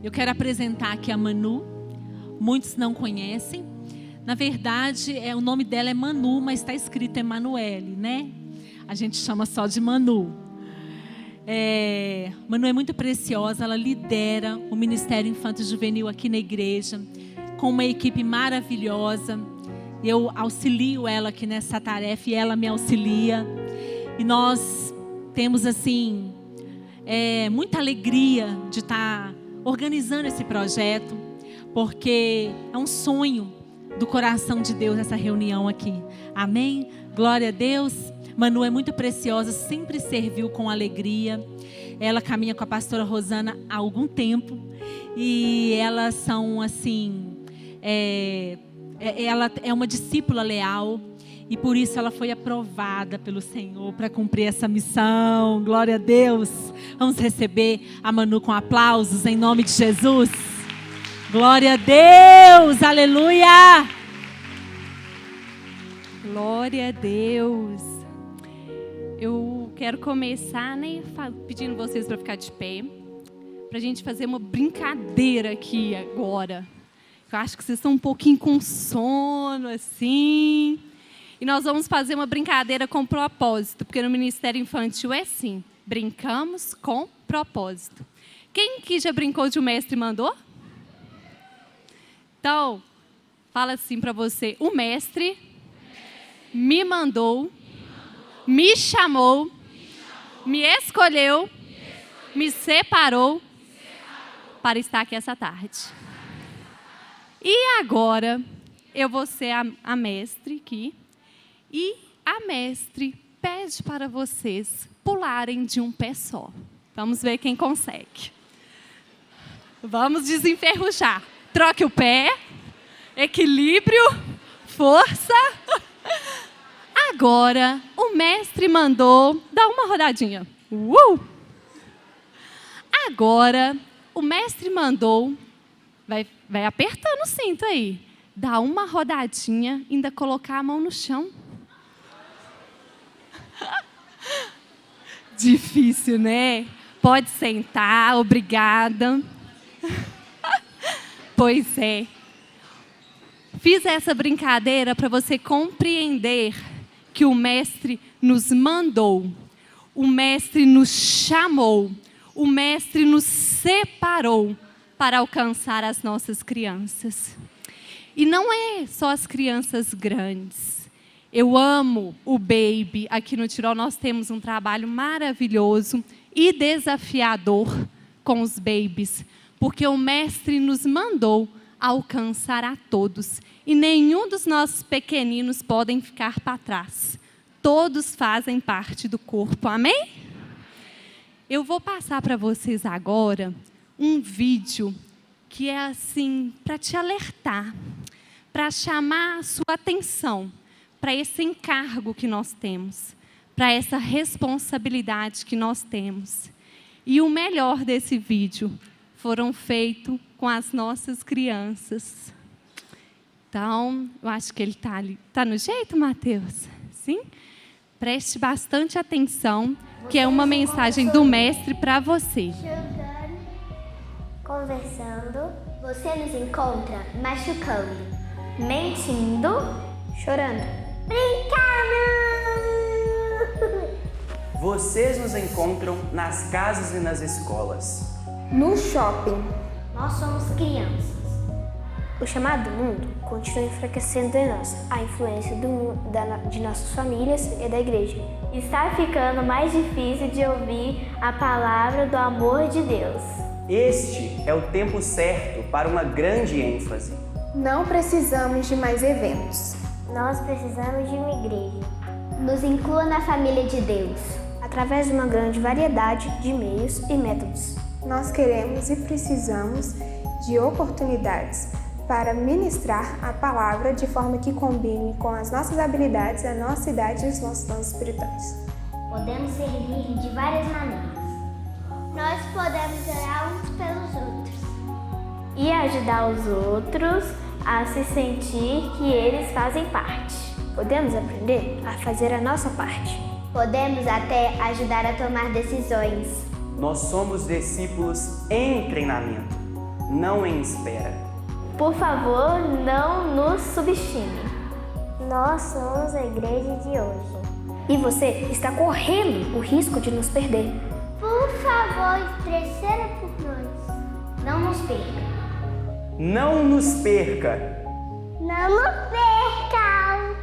Eu quero apresentar aqui a Manu. Muitos não conhecem. Na verdade, o nome dela é Manu, mas está escrito Emanuele, né? A gente chama só de Manu. Manu é muito preciosa, ela lidera o Ministério Infanto Juvenil aqui na igreja, com uma equipe maravilhosa. Eu auxilio ela aqui nessa tarefa e ela me auxilia. E nós temos, assim, muita alegria de estar organizando esse projeto, porque é um sonho do coração de Deus essa reunião aqui. Amém? Glória a Deus. Manu é muito preciosa, sempre serviu com alegria. Ela caminha com a pastora Rosana há algum tempo. E elas são assim... ela é uma discípula leal. E por isso ela foi aprovada pelo Senhor para cumprir essa missão. Glória a Deus. Vamos receber a Manu com aplausos em nome de Jesus. Glória a Deus, aleluia! Glória a Deus. Eu quero começar, pedindo vocês para ficar de pé, para a gente fazer uma brincadeira aqui agora. Eu acho que vocês estão um pouquinho com sono, assim. E nós vamos fazer uma brincadeira com propósito, porque no Ministério Infantil é assim, brincamos com propósito. Quem que já brincou de O Mestre Mandou? Então, fala assim para você: o Mestre me mandou, me chamou, me escolheu, me separou para estar aqui essa tarde. E agora, eu vou ser a mestre aqui, e a mestre pede para vocês pularem de um pé só. Vamos ver quem consegue. Vamos desenferrujar. Troque o pé, equilíbrio, força. Agora, o mestre mandou dar uma rodadinha. Agora, o mestre mandou, vai apertando o cinto aí, dar uma rodadinha, ainda colocar a mão no chão. Difícil, né? Pode sentar, obrigada. Pois é. Fiz essa brincadeira para você compreender que o Mestre nos mandou, o Mestre nos chamou, o Mestre nos separou para alcançar as nossas crianças. E não é só as crianças grandes. Eu amo o Baby. Aqui no Tirol nós temos um trabalho maravilhoso e desafiador com os babies, porque o Mestre nos mandou alcançar a todos. E nenhum dos nossos pequeninos podem ficar para trás. Todos fazem parte do corpo. Amém? Eu vou passar para vocês agora um vídeo que é assim, para te alertar, para chamar a sua atenção para esse encargo que nós temos, para essa responsabilidade que nós temos. E o melhor desse vídeo foram feitos com as nossas crianças. Então, eu acho que ele está ali. Está no jeito, Mateus? Sim? Preste bastante atenção, que é uma mensagem do Mestre para você. Jogando, conversando, você nos encontra machucando, mentindo, chorando, brincando. Vocês nos encontram nas casas e nas escolas. No shopping. Nós somos crianças. O chamado mundo continua enfraquecendo em nós a influência do mundo, de nossas famílias e da igreja. Está ficando mais difícil de ouvir a palavra do amor de Deus. Este é o tempo certo para uma grande ênfase. Não precisamos de mais eventos. Nós precisamos de uma igreja. Nos inclua na família de Deus, através de uma grande variedade de meios e métodos. Nós queremos e precisamos de oportunidades para ministrar a palavra de forma que combine com as nossas habilidades, a nossa idade e os nossos dons espirituais. Podemos servir de várias maneiras. Nós podemos orar uns pelos outros e ajudar os outros a se sentir que eles fazem parte. Podemos aprender a fazer a nossa parte. Podemos até ajudar a tomar decisões. Nós somos discípulos em treinamento. não em espera. Por favor, não nos subestime. Nós somos a igreja de hoje. E você está correndo o risco de nos perder. Por favor, interceda por nós. Não nos perca. Não nos perca. Não nos perca.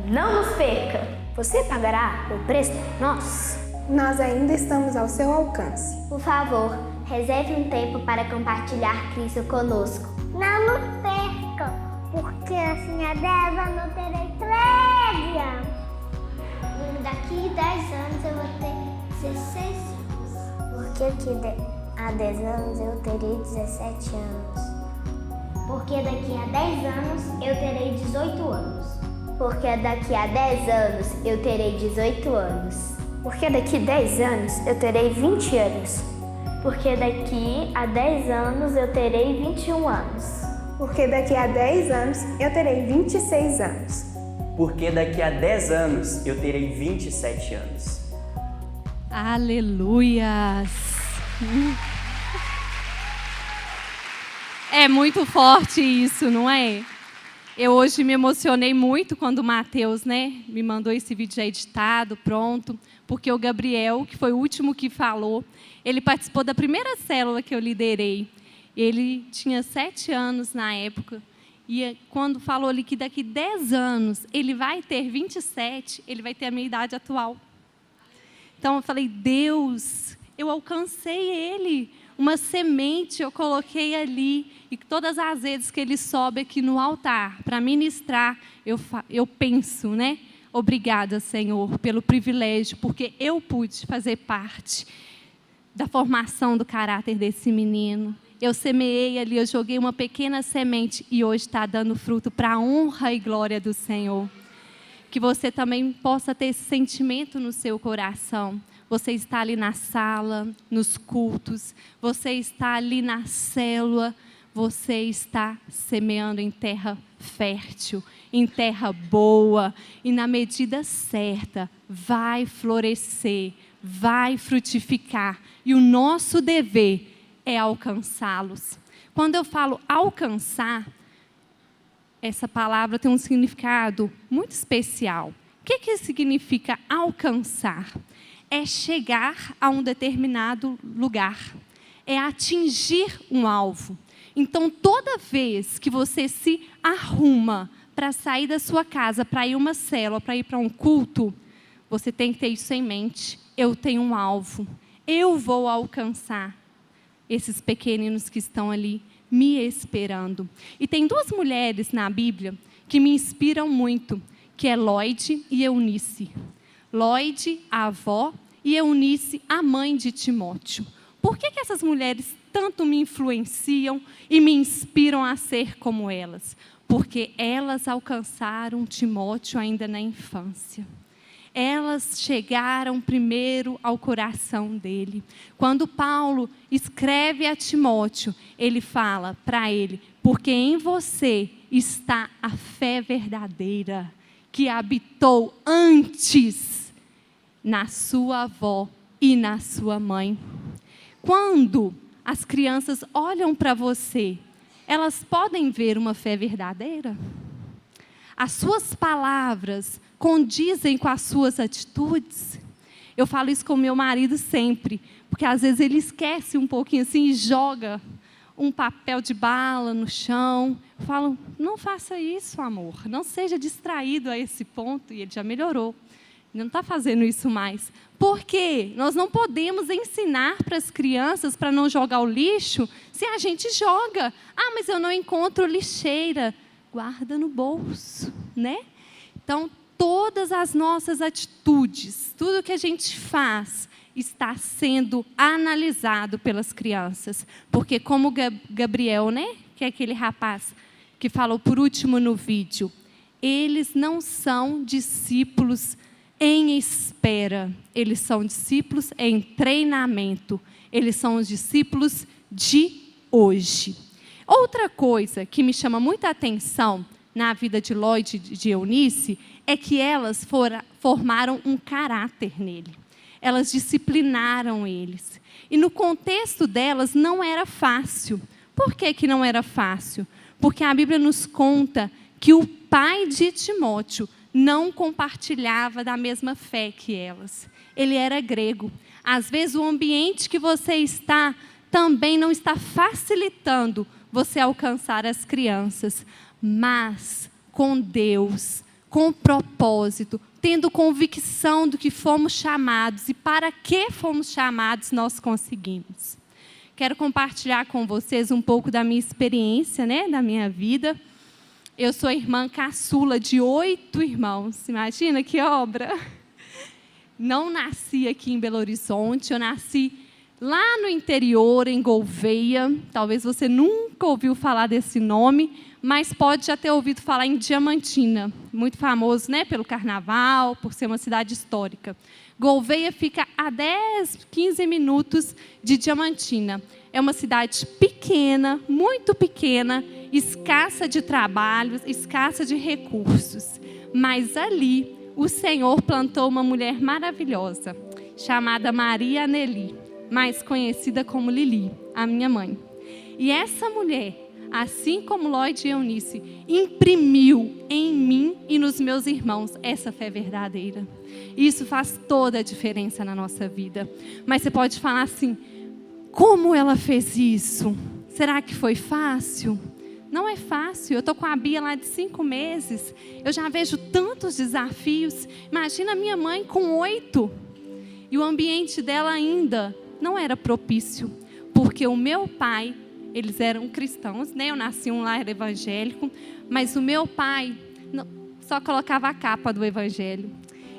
Não nos perca. Você pagará o preço por nós. Nós ainda estamos ao seu alcance. Por favor, reserve um tempo para compartilhar Cristo conosco. Não nos perca, porque assim a 10 anos eu terei 13 anos. Daqui 10 anos eu vou ter 16 anos. Porque a 10 anos eu terei 17 anos. Porque daqui a 10 anos eu terei 18 anos. Porque daqui a 10 anos eu terei 18 anos. Porque daqui a 10 anos eu terei 20 anos. Porque daqui a 10 anos eu terei 21 anos. Porque daqui a 10 anos eu terei 26 anos. Porque daqui a 10 anos eu terei 27 anos. Aleluias! É muito forte isso, não é? Eu hoje me emocionei muito quando o Matheus, me mandou esse vídeo já editado, pronto, porque o Gabriel, que foi o último que falou, ele participou da primeira célula que eu liderei. Ele tinha 7 anos na época, e quando falou ali que daqui 10 anos ele vai ter 27, ele vai ter a minha idade atual. Então eu falei, Deus, eu alcancei ele, uma semente eu coloquei ali, e todas as vezes que ele sobe aqui no altar para ministrar, eu penso, obrigada, Senhor, pelo privilégio, porque eu pude fazer parte da formação do caráter desse menino. Eu semeei ali, eu joguei uma pequena semente e hoje está dando fruto para a honra e glória do Senhor. Que você também possa ter esse sentimento no seu coração. Você está ali na sala, nos cultos, você está ali na célula, você está semeando em terra fértil, em terra boa, e na medida certa vai florescer, vai frutificar, e o nosso dever é alcançá-los. Quando eu falo alcançar, essa palavra tem um significado muito especial. O que significa alcançar? É chegar a um determinado lugar, é atingir um alvo. Então, toda vez que você se arruma para sair da sua casa, para ir a uma célula, para ir para um culto, você tem que ter isso em mente. Eu tenho um alvo, eu vou alcançar esses pequeninos que estão ali me esperando. E tem 2 mulheres na Bíblia que me inspiram muito, que é Lloyd e Eunice. Lloyd, a avó, e Eunice, a mãe de Timóteo. Por que essas mulheres tanto me influenciam e me inspiram a ser como elas? Porque elas alcançaram Timóteo ainda na infância. Elas chegaram primeiro ao coração dele. Quando Paulo escreve a Timóteo, ele fala para ele, porque em você está a fé verdadeira, que habitou antes na sua avó e na sua mãe. Quando as crianças olham para você, elas podem ver uma fé verdadeira? As suas palavras condizem com as suas atitudes? Eu falo isso com meu marido sempre, porque às vezes ele esquece um pouquinho assim e joga um papel de bala no chão. Eu falo, não faça isso, amor, não seja distraído a esse ponto. E ele já melhorou, ele não está fazendo isso mais. Por quê? Nós não podemos ensinar para as crianças para não jogar o lixo se a gente joga. Ah, mas eu não encontro lixeira. Guarda no bolso, Então, todas as nossas atitudes, tudo que a gente faz, está sendo analisado pelas crianças. Porque como Gabriel, que é aquele rapaz que falou por último no vídeo, eles não são discípulos em espera, eles são discípulos em treinamento, eles são os discípulos de hoje. Outra coisa que me chama muita atenção na vida de Lloyd e de Eunice é que elas formaram um caráter nele. Elas disciplinaram eles. E no contexto delas não era fácil, Por que não era fácil? Porque a Bíblia nos conta que o pai de Timóteo não compartilhava da mesma fé que elas. Ele era grego. Às vezes o ambiente que você está também não está facilitando você alcançar as crianças. Mas com Deus, com propósito, tendo convicção do que fomos chamados e para que fomos chamados, nós conseguimos. Quero compartilhar com vocês um pouco da minha experiência, da minha vida. Eu sou irmã caçula de 8 irmãos. Imagina que obra! Não nasci aqui em Belo Horizonte, eu nasci lá no interior, em Gouvêia. Talvez você nunca ouviu falar desse nome, mas pode já ter ouvido falar em Diamantina. Muito famoso, pelo carnaval, por ser uma cidade histórica. Gouvêia fica a 10, 15 minutos de Diamantina. É uma cidade pequena, muito pequena, escassa de trabalhos, escassa de recursos. Mas ali, o Senhor plantou uma mulher maravilhosa, chamada Maria Aneli, mais conhecida como Lili, a minha mãe. E essa mulher, assim como Lloyd e Eunice, imprimiu em mim e nos meus irmãos essa fé verdadeira. Isso faz toda a diferença na nossa vida. Mas você pode falar assim, como ela fez isso? Será que foi fácil? Não é fácil. Eu estou com a Bia lá de 5 meses. Eu já vejo tantos desafios. Imagina a minha mãe com 8. E o ambiente dela ainda não era propício. Porque o meu pai, eles eram cristãos, Eu nasci em um lar evangélico. Mas o meu pai só colocava a capa do evangelho.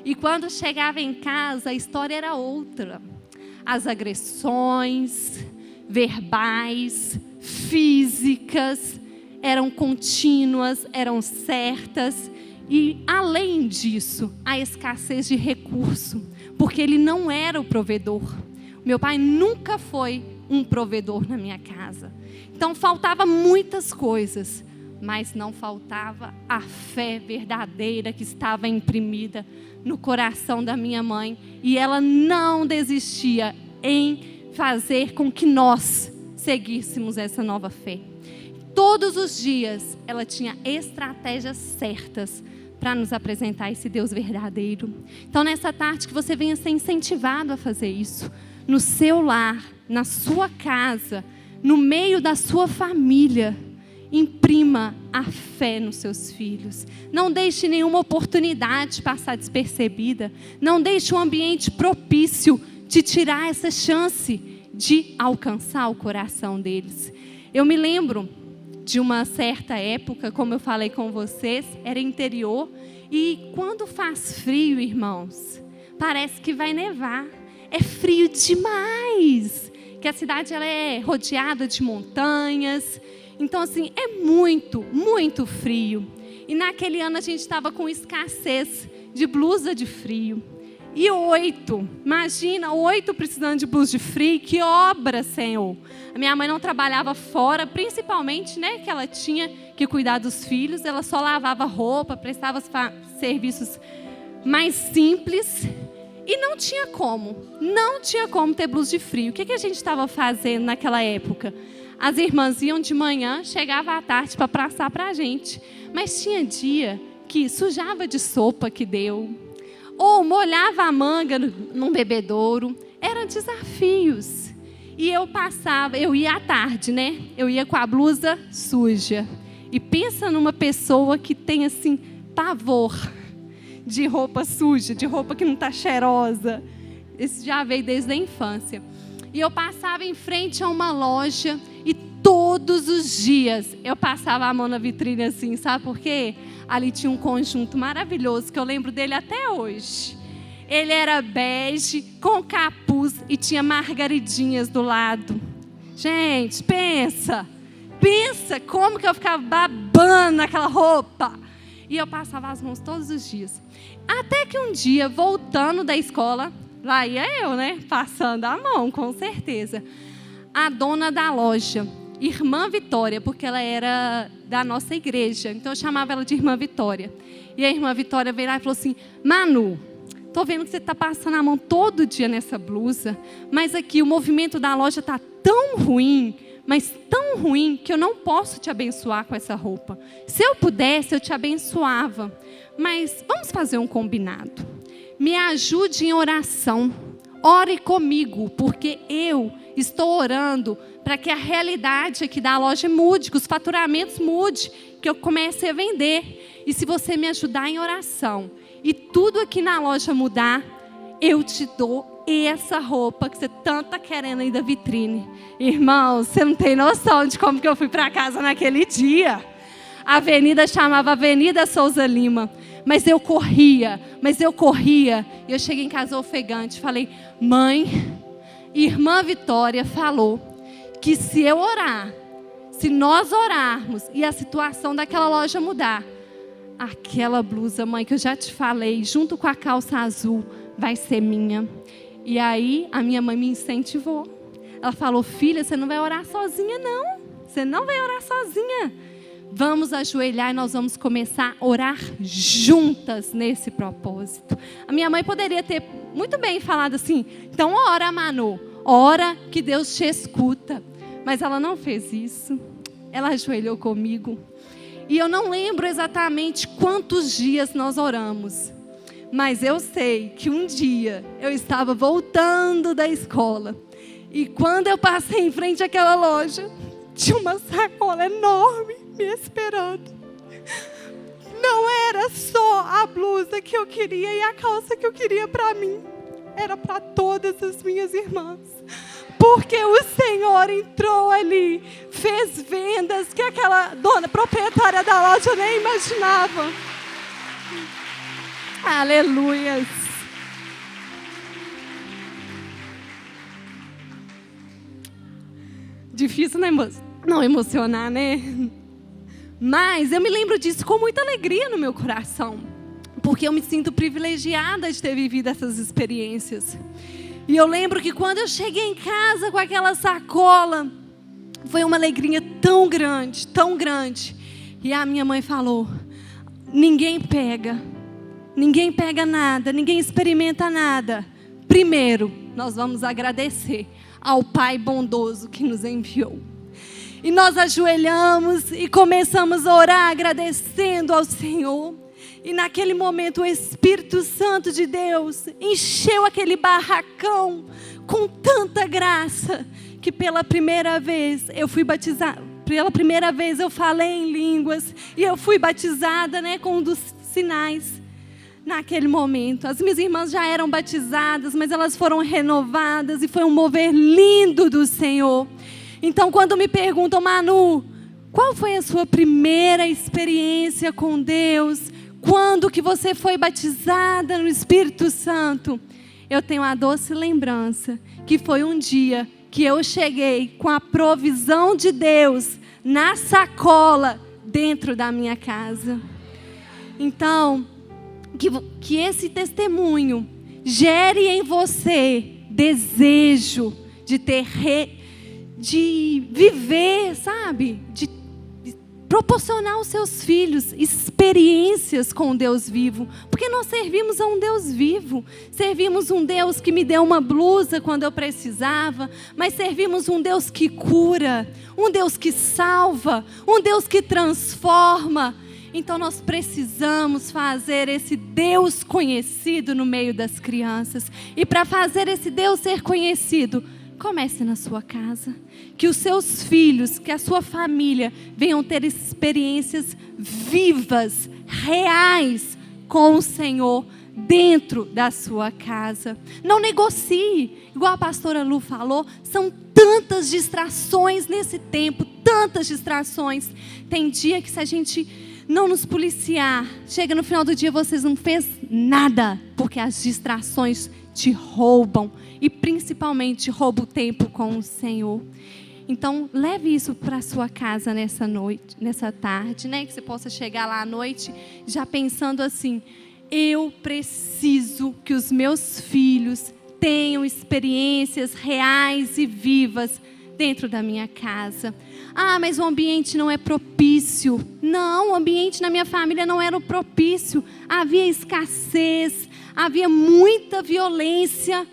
E quando chegava em casa, a história era outra. As agressões verbais, físicas, eram contínuas, eram certas. E, além disso, a escassez de recurso, porque ele não era o provedor. Meu pai nunca foi um provedor na minha casa. Então, faltava muitas coisas, mas não faltava a fé verdadeira que estava imprimida no coração da minha mãe. E ela não desistia em fazer com que nós seguíssemos essa nova fé. Todos os dias, ela tinha estratégias certas para nos apresentar esse Deus verdadeiro. Então, nessa tarde, que você venha ser incentivado a fazer isso. No seu lar, na sua casa, no meio da sua família. Imprima a fé nos seus filhos. Não deixe nenhuma oportunidade passar despercebida. Não deixe um ambiente propício te tirar essa chance de alcançar o coração deles. Eu me lembro de uma certa época, como eu falei com vocês, era interior. E quando faz frio, irmãos, parece que vai nevar. É frio demais. Que a cidade ela é rodeada de montanhas. Então, assim, é muito, muito frio. E naquele ano a gente estava com escassez de blusa de frio. E 8, imagina, 8 precisando de blusa de frio, que obra, Senhor. A minha mãe não trabalhava fora, principalmente, que ela tinha que cuidar dos filhos. Ela só lavava roupa, prestava serviços mais simples. E não tinha como ter blusa de frio. O que a gente estava fazendo naquela época? As irmãs iam de manhã, chegava à tarde para passar para a gente. Mas tinha dia que sujava de sopa que deu. Ou molhava a manga num bebedouro. Eram desafios. E eu ia à tarde, Eu ia com a blusa suja. E pensa numa pessoa que tem, assim, pavor de roupa suja, de roupa que não está cheirosa. Isso já veio desde a infância. E eu passava em frente a uma loja e todos os dias eu passava a mão na vitrine assim, sabe por quê? Ali tinha um conjunto maravilhoso que eu lembro dele até hoje. Ele era bege, com capuz e tinha margaridinhas do lado. Gente, pensa como que eu ficava babando naquela roupa. E eu passava as mãos todos os dias. Até que um dia, voltando da escola, lá ia eu, passando a mão, com certeza. A dona da loja, Irmã Vitória, porque ela era da nossa igreja. Então eu chamava ela de Irmã Vitória. E a Irmã Vitória veio lá e falou assim: Manu, estou vendo que você está passando a mão todo dia nessa blusa, mas aqui o movimento da loja está tão ruim, mas tão ruim que eu não posso te abençoar com essa roupa. Se eu pudesse, eu te abençoava. Mas vamos fazer um combinado. Me ajude em oração. Ore comigo, porque eu estou orando para que a realidade aqui da loja mude, que os faturamentos mudem, que eu comece a vender. E se você me ajudar em oração e tudo aqui na loja mudar, eu te dou essa roupa que você tanto está querendo aí da vitrine. Irmão, você não tem noção de como que eu fui para casa naquele dia. A avenida chamava Avenida Souza Lima. Mas eu corria. E eu cheguei em casa ofegante. Falei, mãe, irmã Vitória falou que se eu orar, se nós orarmos e a situação daquela loja mudar, aquela blusa, mãe, que eu já te falei, junto com a calça azul, vai ser minha. E aí a minha mãe me incentivou. Ela falou, filha, você não vai orar sozinha não. Você não vai orar sozinha. Vamos ajoelhar e nós vamos começar a orar juntas nesse propósito. A minha mãe poderia ter muito bem falado assim, então ora, Manu, ora que Deus te escuta. Mas ela não fez isso. Ela ajoelhou comigo. E eu não lembro exatamente quantos dias nós oramos. Mas eu sei que um dia eu estava voltando da escola. E quando eu passei em frente àquela loja, tinha uma sacola enorme me esperando. Não era só a blusa que eu queria e a calça que eu queria para mim. Era para todas as minhas irmãs. Porque o Senhor entrou ali, fez vendas que aquela dona proprietária da loja nem imaginava. Aleluias. Difícil não emocionar, né? Mas eu me lembro disso com muita alegria no meu coração. Porque eu me sinto privilegiada de ter vivido essas experiências. E eu lembro que quando eu cheguei em casa com aquela sacola, foi uma alegria tão grande, tão grande. E a minha mãe falou, ninguém pega nada, ninguém experimenta nada. Primeiro, nós vamos agradecer ao Pai bondoso que nos enviou. E nós ajoelhamos e começamos a orar agradecendo ao Senhor. E naquele momento o Espírito Santo de Deus encheu aquele barracão com tanta graça que pela primeira vez eu fui batizada. Pela primeira vez eu falei em línguas e eu fui batizada, com um dos sinais. Naquele momento, as minhas irmãs já eram batizadas, mas elas foram renovadas e foi um mover lindo do Senhor. Então, quando me perguntam, Manu, qual foi a sua primeira experiência com Deus? Quando que você foi batizada no Espírito Santo? Eu tenho a doce lembrança que foi um dia que eu cheguei com a provisão de Deus na sacola dentro da minha casa. Então, que esse testemunho gere em você desejo de viver, sabe? De proporcionar aos seus filhos experiências com o Deus vivo. Porque nós servimos a um Deus vivo. Servimos um Deus que me deu uma blusa quando eu precisava. Mas servimos um Deus que cura. Um Deus que salva. Um Deus que transforma. Então nós precisamos fazer esse Deus conhecido no meio das crianças. E para fazer esse Deus ser conhecido, comece na sua casa. Que os seus filhos, que a sua família venham ter experiências vivas, reais com o Senhor dentro da sua casa. Não negocie. Igual a pastora Lu falou, são tantas distrações nesse tempo, tantas distrações. Tem dia que se a gente não nos policiar, chega no final do dia vocês não fez nada, porque as distrações te roubam e principalmente rouba o tempo com o Senhor. Então leve isso para a sua casa nessa noite, nessa tarde, que você possa chegar lá à noite já pensando assim: eu preciso que os meus filhos tenham experiências reais e vivas dentro da minha casa. Ah, mas o ambiente não é propício. Não, o ambiente na minha família não era propício. Havia escassez, havia muita violência.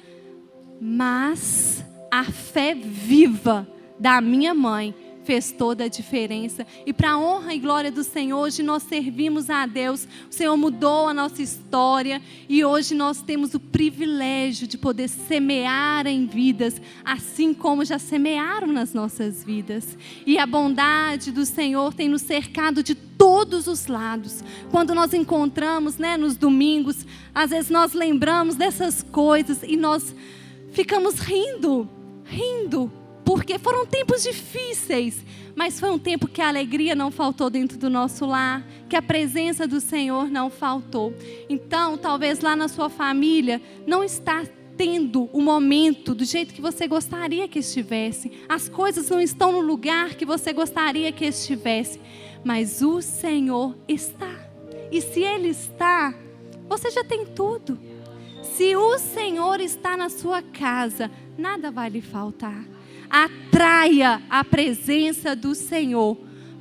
Mas a fé viva da minha mãe fez toda a diferença. E para a honra e glória do Senhor, hoje nós servimos a Deus. O Senhor mudou a nossa história e hoje nós temos o privilégio de poder semear em vidas, assim como já semearam nas nossas vidas. E a bondade do Senhor tem nos cercado de todos os lados. Quando nós encontramos, nos domingos, às vezes nós lembramos dessas coisas e nós ficamos rindo, porque foram tempos difíceis, mas foi um tempo que a alegria não faltou dentro do nosso lar, que a presença do Senhor não faltou. Então, talvez lá na sua família não está tendo o momento do jeito que você gostaria que estivesse. As coisas não estão no lugar que você gostaria que estivesse, mas o Senhor está. E se Ele está, você já tem tudo. Se o Senhor está na sua casa, nada vai lhe faltar. Atraia a presença do Senhor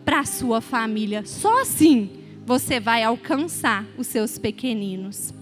para a sua família. Só assim você vai alcançar os seus pequeninos.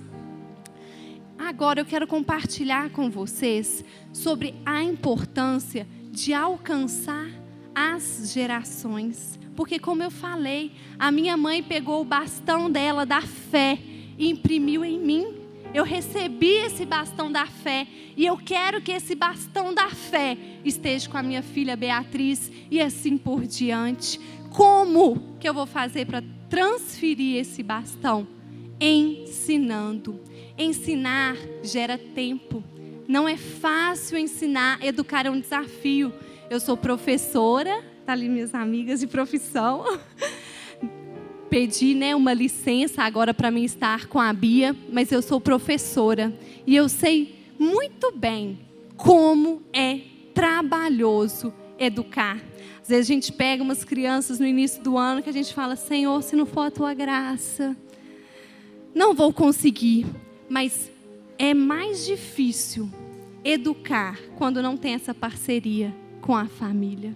Agora eu quero compartilhar com vocês sobre a importância de alcançar as gerações. Porque, como eu falei, a minha mãe pegou o bastão dela da fé e imprimiu em mim. Eu recebi esse bastão da fé e eu quero que esse bastão da fé esteja com a minha filha Beatriz e assim por diante. Como que eu vou fazer para transferir esse bastão? Ensinando. Ensinar gera tempo. Não é fácil ensinar, educar é um desafio. Eu sou professora, tá ali minhas amigas de profissão. Pedi, uma licença agora para mim estar com a Bia, mas eu sou professora e eu sei muito bem como é trabalhoso educar. Às vezes a gente pega umas crianças no início do ano que a gente fala: Senhor, se não for a tua graça, não vou conseguir. Mas é mais difícil educar quando não tem essa parceria com a família.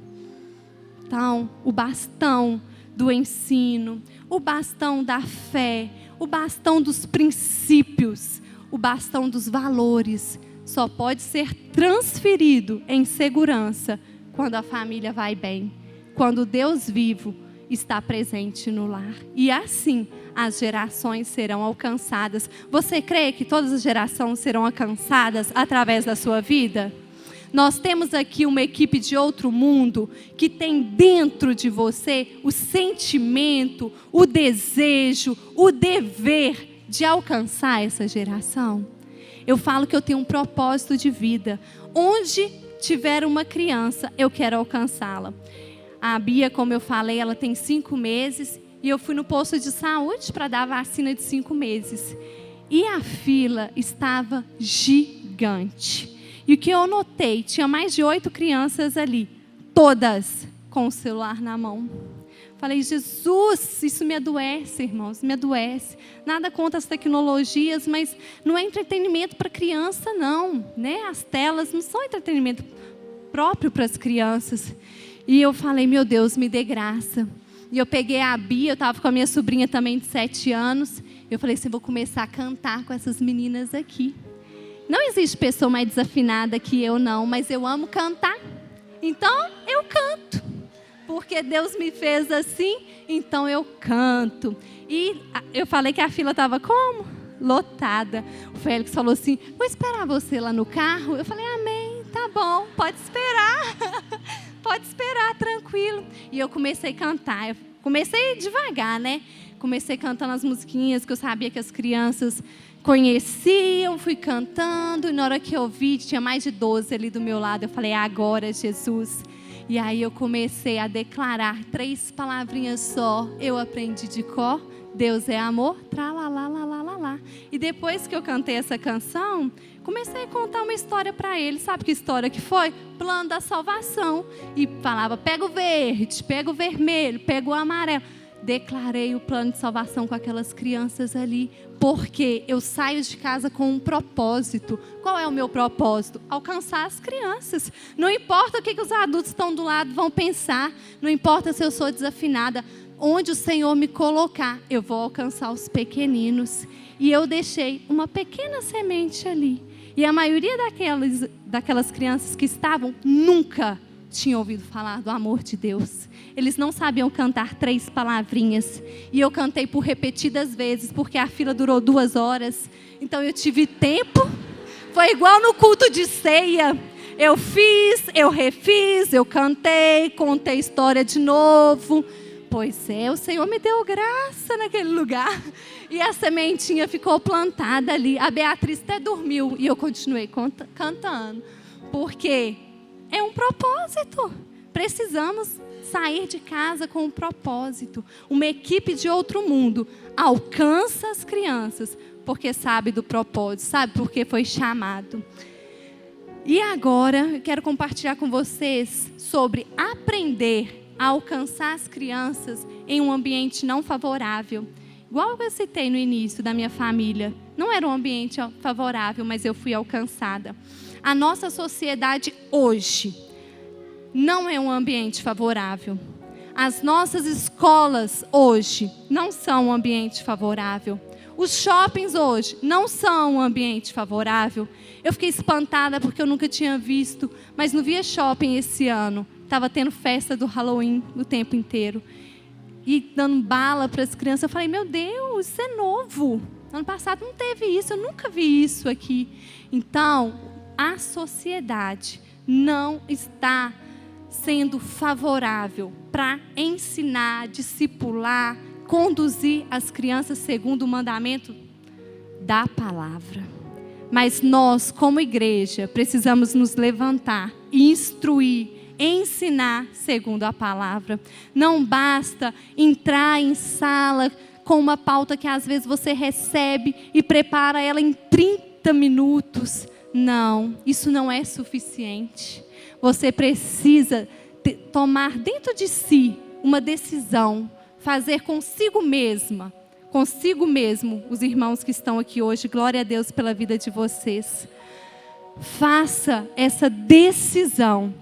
Então, o bastão do ensino, o bastão da fé, o bastão dos princípios, o bastão dos valores, só pode ser transferido em segurança quando a família vai bem, quando Deus vivo está presente no lar. E assim as gerações serão alcançadas. Você crê que todas as gerações serão alcançadas através da sua vida? Nós temos aqui uma equipe de outro mundo que tem dentro de você o sentimento, o desejo, o dever de alcançar essa geração. Eu falo que eu tenho um propósito de vida. Onde tiver uma criança, eu quero alcançá-la. A Bia, como eu falei, ela tem 5 meses e eu fui no posto de saúde para dar a vacina de 5 meses. E a fila estava gigante. E o que eu notei, tinha mais de 8 crianças ali, todas com o celular na mão. Falei: Jesus, isso me adoece, irmãos, me adoece. Nada contra as tecnologias, mas não é entretenimento para criança, não. As telas não são entretenimento próprio para as crianças. E eu falei: meu Deus, me dê graça. E eu peguei a Bia, eu estava com a minha sobrinha também de 7 anos. Eu falei assim: vou começar a cantar com essas meninas aqui. Não existe pessoa mais desafinada que eu, não, mas eu amo cantar. Então, eu canto. Porque Deus me fez assim, então eu canto. E eu falei que a fila estava como? Lotada. O Félix falou assim: vou esperar você lá no carro. Eu falei: amém, tá bom, pode esperar. Pode esperar, tranquilo. E eu comecei a cantar. Eu comecei devagar, Comecei cantando as musiquinhas que eu sabia que as crianças conheciam, fui cantando, e na hora que eu vi, tinha mais de 12 ali do meu lado, eu falei: agora, Jesus. E aí eu comecei a declarar 3 palavrinhas só, eu aprendi de cor: Deus é amor, tralalalalalalá. E depois que eu cantei essa canção, comecei a contar uma história para ele. Sabe que história que foi? Plano da salvação. E falava: pega o verde, pega o vermelho, pega o amarelo. Declarei o plano de salvação com aquelas crianças ali, porque eu saio de casa com um propósito. Qual é o meu propósito? Alcançar as crianças. Não importa o que os adultos estão do lado vão pensar, não importa se eu sou desafinada, onde o Senhor me colocar, eu vou alcançar os pequeninos. E eu deixei uma pequena semente ali. E a maioria daquelas crianças que estavam nunca tinham ouvido falar do amor de Deus. Eles não sabiam cantar 3 palavrinhas. E eu cantei por repetidas vezes, porque a fila durou 2 horas. Então eu tive tempo. Foi igual no culto de ceia. Eu fiz, eu refiz, eu cantei, contei história de novo. Pois é, o Senhor me deu graça naquele lugar. E a sementinha ficou plantada ali. A Beatriz até dormiu e eu continuei cantando. Porque é um propósito. Precisamos sair de casa com um propósito. Uma equipe de outro mundo alcança as crianças porque sabe do propósito, sabe porque foi chamado. E agora eu quero compartilhar com vocês sobre aprender a alcançar as crianças em um ambiente não favorável. Igual eu citei no início da minha família. Não era um ambiente favorável, mas eu fui alcançada. A nossa sociedade hoje não é um ambiente favorável. As nossas escolas hoje não são um ambiente favorável. Os shoppings hoje não são um ambiente favorável. Eu fiquei espantada porque eu nunca tinha visto, mas no Via Shopping esse ano estava tendo festa do Halloween o tempo inteiro. E dando bala para as crianças. Eu falei, meu Deus, isso é novo. Ano passado não teve isso, eu nunca vi isso aqui. Então, a sociedade não está sendo favorável para ensinar, discipular, conduzir as crianças segundo o mandamento da palavra. Mas nós, como igreja, precisamos nos levantar e instruir, ensinar segundo a palavra. Não basta entrar em sala com uma pauta que às vezes você recebe e prepara ela em 30 minutos. Não, isso não é suficiente. Você precisa tomar dentro de si uma decisão, fazer consigo mesmo, os irmãos que estão aqui hoje, glória a Deus pela vida de vocês. Faça essa decisão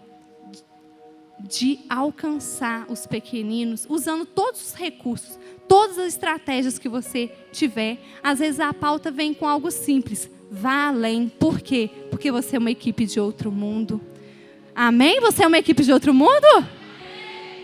de alcançar os pequeninos, usando todos os recursos, todas as estratégias que você tiver. Às vezes a pauta vem com algo simples, vá além. Por quê? Porque você é uma equipe de outro mundo. Amém? Você é uma equipe de outro mundo?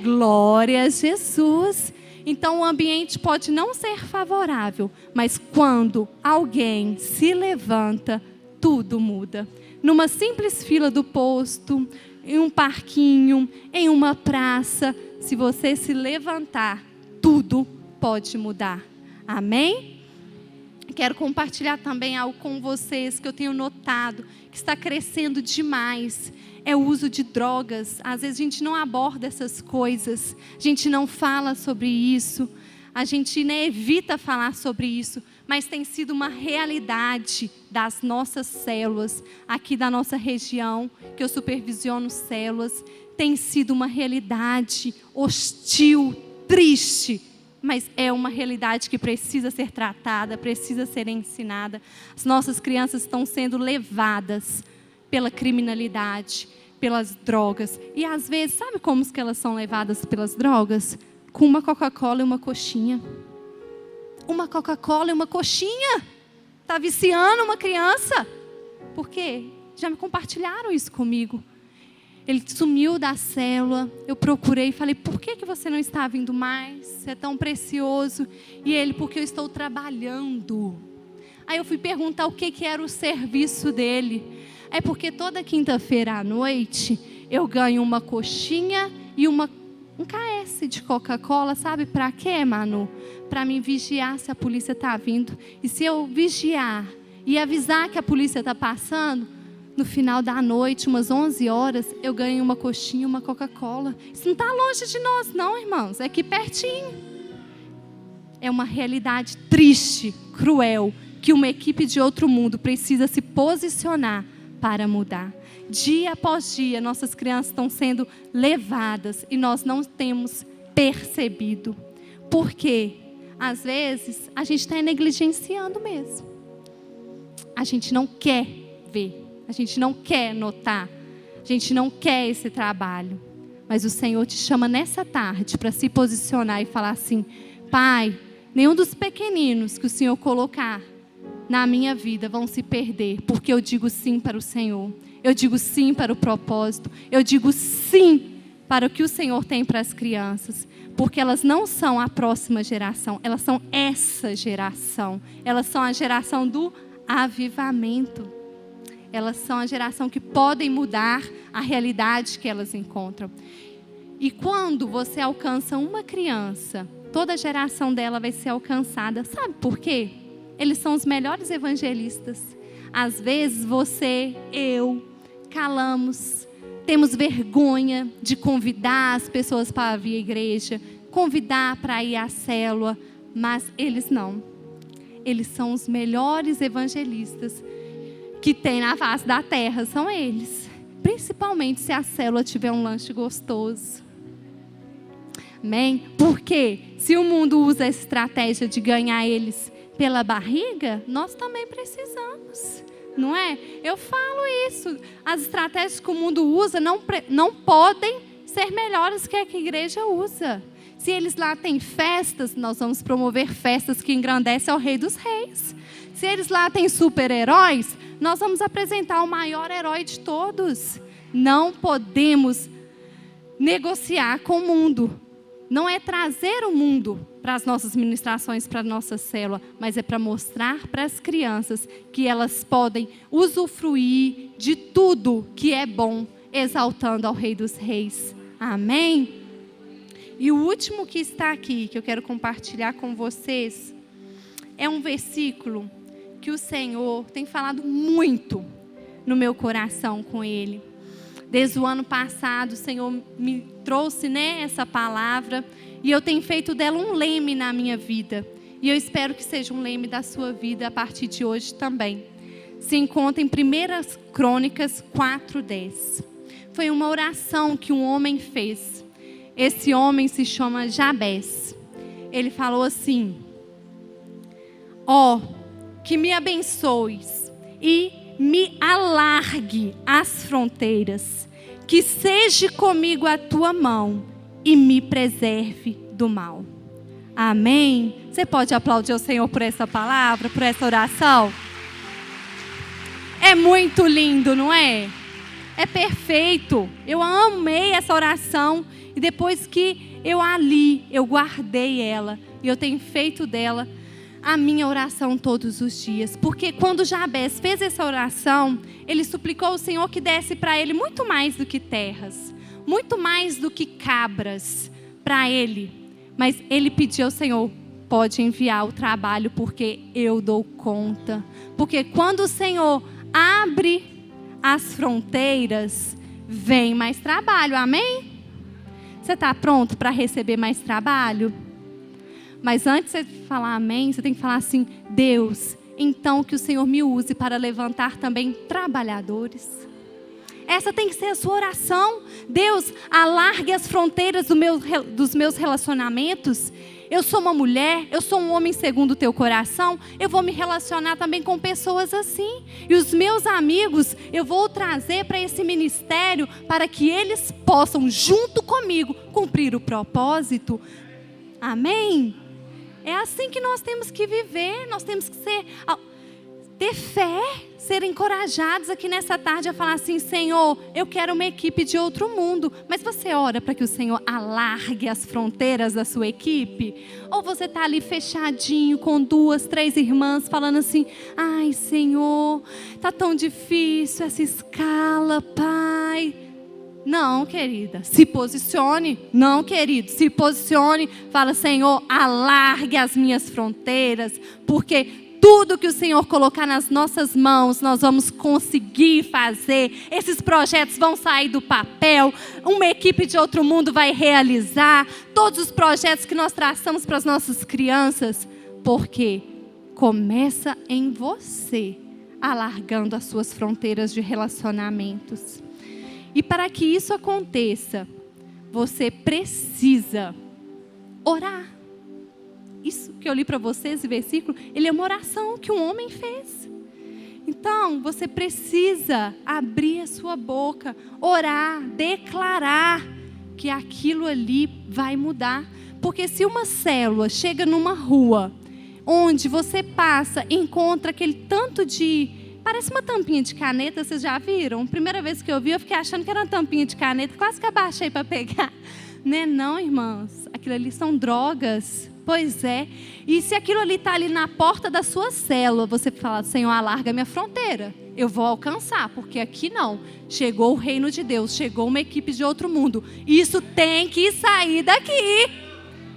Glória a Jesus. Então o ambiente pode não ser favorável, mas quando alguém se levanta, tudo muda. Numa simples fila do posto, em um parquinho, em uma praça, se você se levantar, tudo pode mudar. Amém? Quero compartilhar também algo com vocês que eu tenho notado que está crescendo demais. É o uso de drogas. Às vezes a gente não aborda essas coisas, a gente não fala sobre isso, a gente evita falar sobre isso, mas tem sido uma realidade das nossas células, aqui da nossa região, que eu supervisiono células, tem sido uma realidade hostil, triste, mas é uma realidade que precisa ser tratada, precisa ser ensinada. As nossas crianças estão sendo levadas pela criminalidade, pelas drogas. E às vezes, sabe como que elas são levadas pelas drogas? Com uma Coca-Cola e uma coxinha. Uma Coca-Cola e uma coxinha. Está viciando uma criança. Por quê? Já me compartilharam isso comigo. Ele sumiu da célula, eu procurei e falei, por que você não está vindo mais? Você é tão precioso. E ele, porque eu estou trabalhando. Aí eu fui perguntar o que era o serviço dele. É porque toda quinta-feira à noite eu ganho uma coxinha e um KS de Coca-Cola, sabe para quê, Manu? Para me vigiar se a polícia está vindo. E se eu vigiar e avisar que a polícia está passando, no final da noite, umas 11 horas, eu ganho uma coxinha e uma Coca-Cola. Isso não está longe de nós, não, irmãos. É aqui pertinho. É uma realidade triste, cruel, que uma equipe de outro mundo precisa se posicionar para mudar. Dia após dia, nossas crianças estão sendo levadas e nós não temos percebido. Por quê? Às vezes, a gente está negligenciando mesmo. A gente não quer ver. A gente não quer notar, a gente não quer esse trabalho. Mas o Senhor te chama nessa tarde para se posicionar e falar assim, Pai, nenhum dos pequeninos que o Senhor colocar na minha vida vão se perder, porque eu digo sim para o Senhor. Eu digo sim para o propósito. Eu digo sim para o que o Senhor tem para as crianças. Porque elas não são a próxima geração, elas são essa geração. Elas são a geração do avivamento. Elas são a geração que podem mudar a realidade que elas encontram. E quando você alcança uma criança, toda a geração dela vai ser alcançada. Sabe por quê? Eles são os melhores evangelistas. Às vezes você, eu, calamos, temos vergonha de convidar as pessoas para vir à igreja, convidar para ir à célula, mas eles não. Eles são os melhores evangelistas que tem na face da terra, são eles. Principalmente se a célula tiver um lanche gostoso. Amém? Porque se o mundo usa a estratégia de ganhar eles pela barriga, nós também precisamos. Não é? Eu falo isso. As estratégias que o mundo usa não podem ser melhores que a que a igreja usa. Se eles lá têm festas, nós vamos promover festas que engrandecem ao Rei dos Reis. Se eles lá têm super-heróis, nós vamos apresentar o maior herói de todos. Não podemos negociar com o mundo. Não é trazer o mundo para as nossas ministrações, para a nossa célula, mas é para mostrar para as crianças que elas podem usufruir de tudo que é bom, exaltando ao Rei dos Reis. Amém? E o último que está aqui, que eu quero compartilhar com vocês, é um versículo que o Senhor tem falado muito no meu coração com ele. Desde o ano passado, o Senhor me trouxe, essa palavra, e eu tenho feito dela um leme na minha vida. E eu espero que seja um leme da sua vida a partir de hoje também. Se encontra em 1 Crônicas 4:10. Foi uma oração que um homem fez. Esse homem se chama Jabes. Ele falou assim: que me abençoes e me alargue as fronteiras, que seja comigo a tua mão e me preserve do mal. Amém? Você pode aplaudir o Senhor por essa palavra, por essa oração? É muito lindo, não é? É perfeito. Eu amei essa oração e depois que eu guardei ela e eu tenho feito dela a minha oração todos os dias. Porque quando Jabes fez essa oração, ele suplicou ao Senhor que desse para ele muito mais do que terras, muito mais do que cabras para ele. Mas ele pediu ao Senhor: pode enviar o trabalho, porque eu dou conta. Porque quando o Senhor abre as fronteiras, vem mais trabalho. Amém? Você está pronto para receber mais trabalho? Mas antes de você falar amém, você tem que falar assim: Deus, então que o Senhor me use para levantar também trabalhadores. Essa tem que ser a sua oração. Deus, alargue as fronteiras dos meus relacionamentos. Eu sou uma mulher, eu sou um homem segundo o teu coração. Eu vou me relacionar também com pessoas assim. E os meus amigos, eu vou trazer para esse ministério para que eles possam, junto comigo, cumprir o propósito. Amém? É assim que nós temos que viver. Nós temos que ter fé, ser encorajados aqui nessa tarde a falar assim: Senhor, eu quero uma equipe de outro mundo. Mas você ora para que o Senhor alargue as fronteiras da sua equipe? Ou você está ali fechadinho com 2, 3 irmãs falando assim: ai, Senhor, está tão difícil essa escala, Pai. Não, querida, se posicione. Não, querido, se posicione. Fala: Senhor, alargue as minhas fronteiras, porque tudo que o Senhor colocar nas nossas mãos, nós vamos conseguir fazer. Esses projetos vão sair do papel. Uma equipe de outro mundo vai realizar todos os projetos que nós traçamos para as nossas crianças. Porque começa em você, alargando as suas fronteiras de relacionamentos. E para que isso aconteça, você precisa orar. Isso que eu li para vocês, esse versículo, ele é uma oração que um homem fez. Então, você precisa abrir a sua boca, orar, declarar que aquilo ali vai mudar. Porque se uma célula chega numa rua, onde você passa e encontra aquele tanto de Parece uma tampinha de caneta, vocês já viram? Primeira vez que eu vi, eu fiquei achando que era uma tampinha de caneta, quase que abaixei para pegar. Não, irmãs, aquilo ali são drogas. Pois é, e se aquilo ali está ali na porta da sua célula, você fala, Senhor, alarga minha fronteira, eu vou alcançar, porque aqui não, chegou o reino de Deus, chegou uma equipe de outro mundo, isso tem que sair daqui,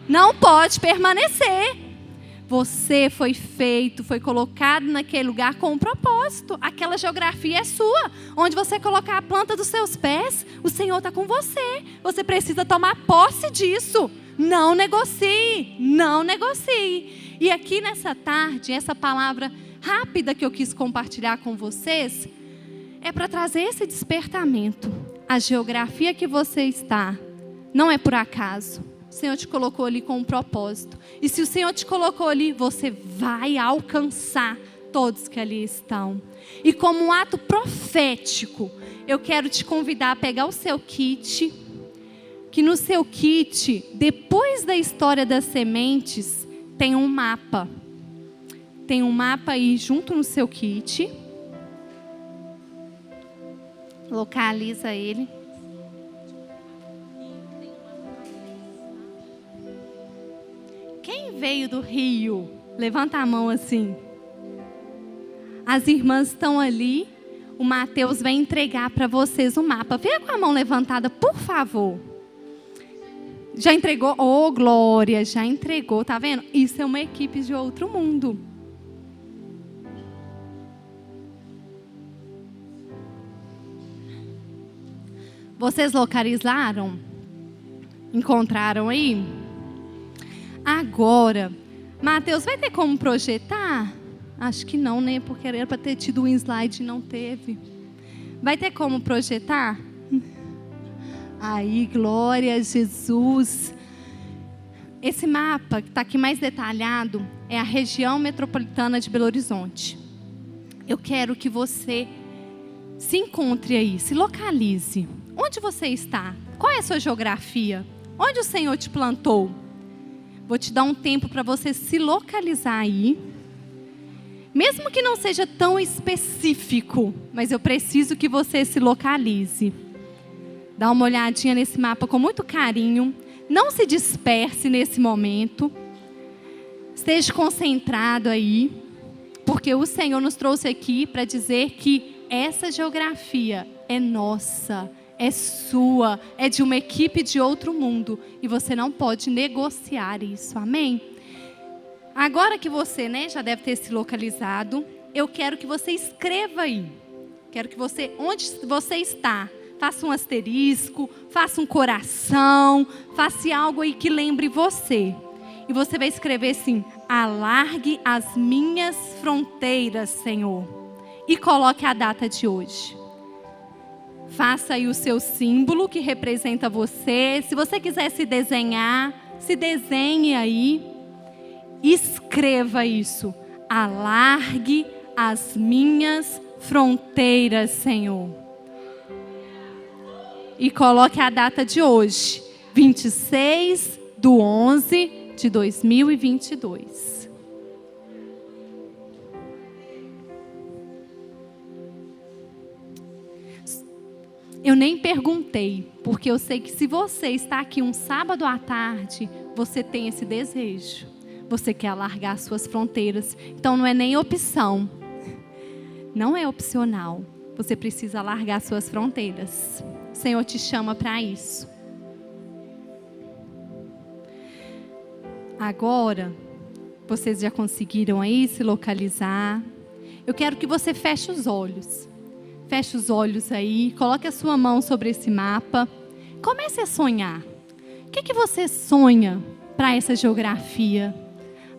não pode permanecer. Você foi feito, foi colocado naquele lugar com um propósito, aquela geografia é sua, onde você colocar a planta dos seus pés, o Senhor está com você, você precisa tomar posse disso. Não negocie, não negocie. E aqui nessa tarde, essa palavra rápida que eu quis compartilhar com vocês, é para trazer esse despertamento. A geografia que você está, não é por acaso. O Senhor te colocou ali com um propósito. E se o Senhor te colocou ali, você vai alcançar todos que ali estão. E como um ato profético, eu quero te convidar a pegar o seu kit, que no seu kit, depois da história das sementes, tem um mapa. Tem um mapa aí junto no seu kit. Localiza ele. Quem veio do Rio? Levanta a mão assim. As irmãs estão ali. O Mateus vai entregar para vocês o mapa. Venha com a mão levantada, por favor. Já entregou? Oh, glória, já entregou, tá vendo? Isso é uma equipe de outro mundo. Vocês localizaram? Encontraram aí? Agora, Mateus, vai ter como projetar? Acho que não, né? Porque era para ter tido um slide e não teve. Vai ter como projetar? Aí, glória a Jesus. Esse mapa que está aqui mais detalhado é a região metropolitana de Belo Horizonte. Eu quero que você se encontre aí, se localize. Onde você está? Qual é a sua geografia? Onde o Senhor te plantou? Vou te dar um tempo para você se localizar aí. Mesmo que não seja tão específico, mas eu preciso que você se localize. Dá uma olhadinha nesse mapa com muito carinho. Não se disperse nesse momento. Esteja concentrado aí. Porque o Senhor nos trouxe aqui para dizer que essa geografia é nossa, é sua, é de uma equipe de outro mundo. E você não pode negociar isso, amém? Agora que você, já deve ter se localizado, eu quero que você escreva aí. Quero que você, onde você está, faça um asterisco, faça um coração, faça algo aí que lembre você. E você vai escrever assim: alargue as minhas fronteiras, Senhor. E coloque a data de hoje. Faça aí o seu símbolo que representa você. Se você quiser se desenhar, se desenhe aí. Escreva isso: alargue as minhas fronteiras, Senhor. E coloque a data de hoje, 26/11/2022. Eu nem perguntei, porque eu sei que se você está aqui um sábado à tarde, você tem esse desejo. Você quer alargar suas fronteiras. Então não é nem opção. Não é opcional. Você precisa alargar suas fronteiras. O Senhor te chama para isso. Agora, vocês já conseguiram aí se localizar. Eu quero que você feche os olhos. Feche os olhos aí. Coloque a sua mão sobre esse mapa. Comece a sonhar. O que você sonha para essa geografia?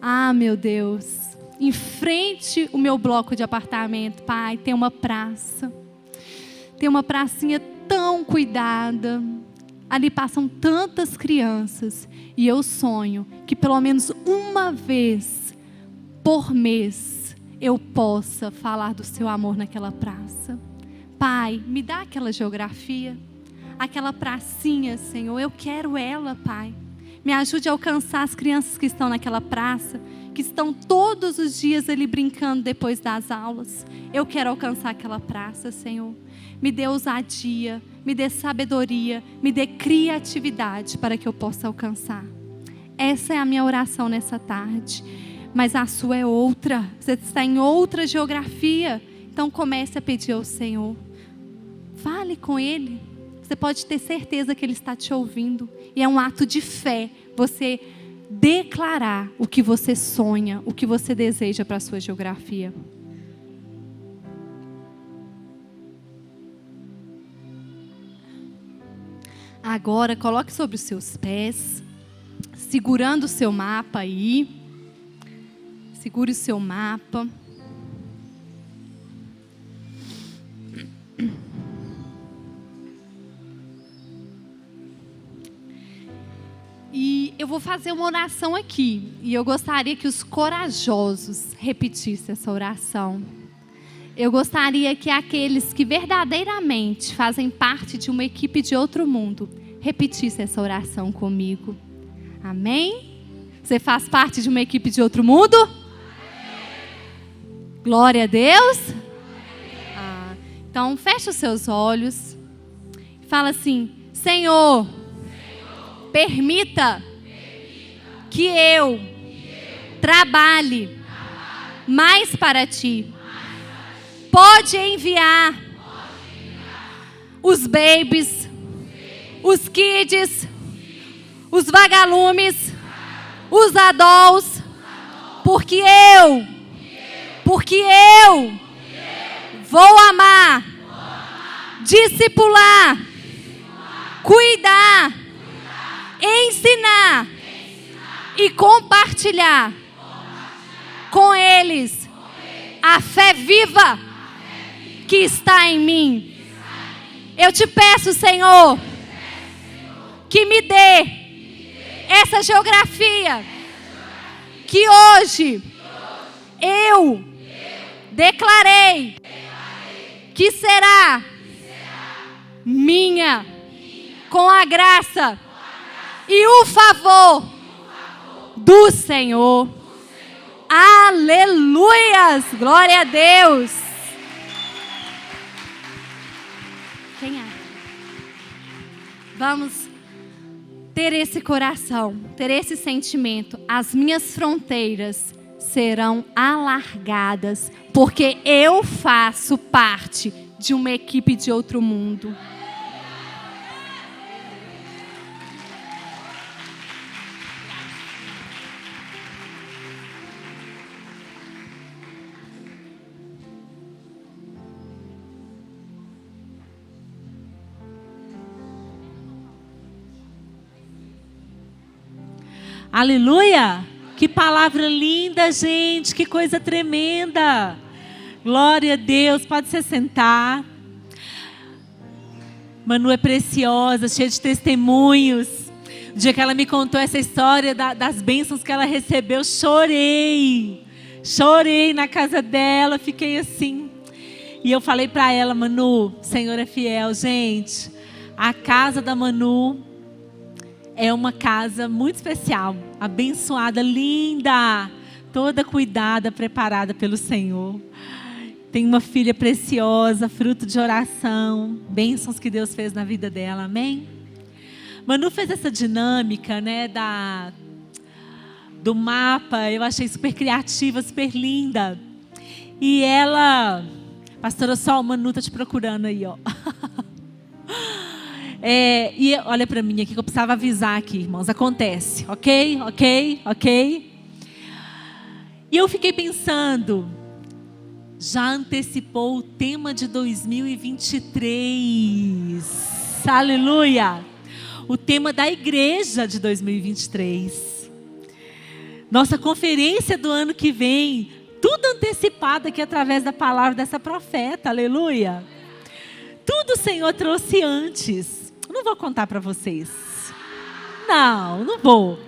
Ah, meu Deus. Em frente ao meu bloco de apartamento, Pai, tem uma praça. Tem uma pracinha tão cuidada. Ali passam tantas crianças. E eu sonho que pelo menos uma vez por mês eu possa falar do seu amor naquela praça. Pai, me dá aquela geografia, aquela pracinha, Senhor. Eu quero ela, Pai. Me ajude a alcançar as crianças que estão naquela praça, que estão todos os dias ali brincando depois das aulas. Eu quero alcançar aquela praça, Senhor. Me dê ousadia, me dê sabedoria, me dê criatividade para que eu possa alcançar. Essa é a minha oração nessa tarde. Mas a sua é outra. Você está em outra geografia. Então comece a pedir ao Senhor. Fale com Ele. Você pode ter certeza que Ele está te ouvindo. E é um ato de fé você declarar o que você sonha, o que você deseja para a sua geografia. Agora coloque sobre os seus pés, segurando o seu mapa aí. Segure o seu mapa. E eu vou fazer uma oração aqui. E eu gostaria que os corajosos repetissem essa oração. Eu gostaria que aqueles que verdadeiramente fazem parte de uma equipe de outro mundo repetissem essa oração comigo. Amém? Você faz parte de uma equipe de outro mundo? Glória a Deus. Então fecha os seus olhos. Fala assim: Senhor, permita que eu trabalhe mais para Ti. Pode enviar os babies, os kids, os vagalumes, os adults, porque eu vou amar, discipular, cuidar, ensinar e compartilhar com eles a fé viva que está em mim. Eu te peço, Senhor, que me dê essa geografia que hoje eu declarei que será minha, com a graça e o favor do Senhor. Aleluias! Glória a Deus! Quem é? Vamos ter esse coração, ter esse sentimento. As minhas fronteiras serão alargadas, porque eu faço parte de uma equipe de outro mundo. Aleluia! Que palavra linda, gente, que coisa tremenda. Glória a Deus, pode se sentar. Manu é preciosa, cheia de testemunhos. O dia que ela me contou essa história das bênçãos que ela recebeu, chorei na casa dela, fiquei assim. E eu falei para ela: Manu, o Senhor é fiel. Gente, a casa da Manu é uma casa muito especial, abençoada, linda, toda cuidada, preparada pelo Senhor. Tem uma filha preciosa, fruto de oração, bênçãos que Deus fez na vida dela, amém? Manu fez essa dinâmica, né, do mapa, eu achei super criativa, super linda. E ela, pastora Sol, Manu tá te procurando aí, ó. E olha para mim aqui que eu precisava avisar aqui, irmãos, acontece, ok? E eu fiquei pensando, já antecipou o tema de 2023, aleluia, o tema da igreja de 2023, nossa conferência do ano que vem, tudo antecipado aqui através da palavra dessa profeta, aleluia, tudo o Senhor trouxe antes. Não vou contar para vocês. Não vou.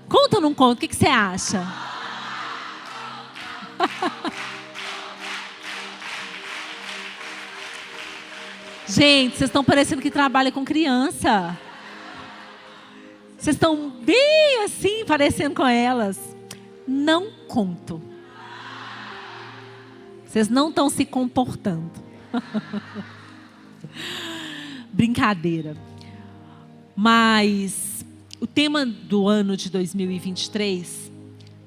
Conta ou não conta? O que você acha? Gente, vocês estão parecendo que trabalham com criança. Vocês estão bem assim, parecendo com elas. Não conto. Vocês não estão se comportando. Brincadeira. Mas o tema do ano de 2023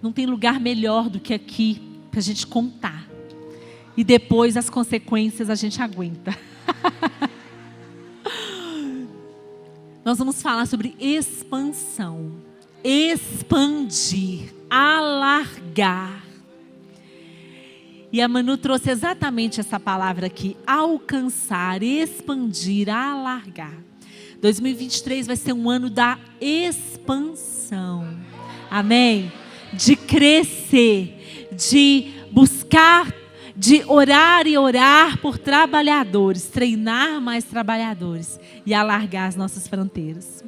não tem lugar melhor do que aqui para a gente contar. E depois as consequências a gente aguenta. Nós vamos falar sobre expansão. Expandir. Alargar. E a Manu trouxe exatamente essa palavra aqui. Alcançar, expandir, alargar. 2023 vai ser um ano da expansão. Amém? De crescer, de buscar, de orar e orar por trabalhadores, treinar mais trabalhadores e alargar as nossas fronteiras.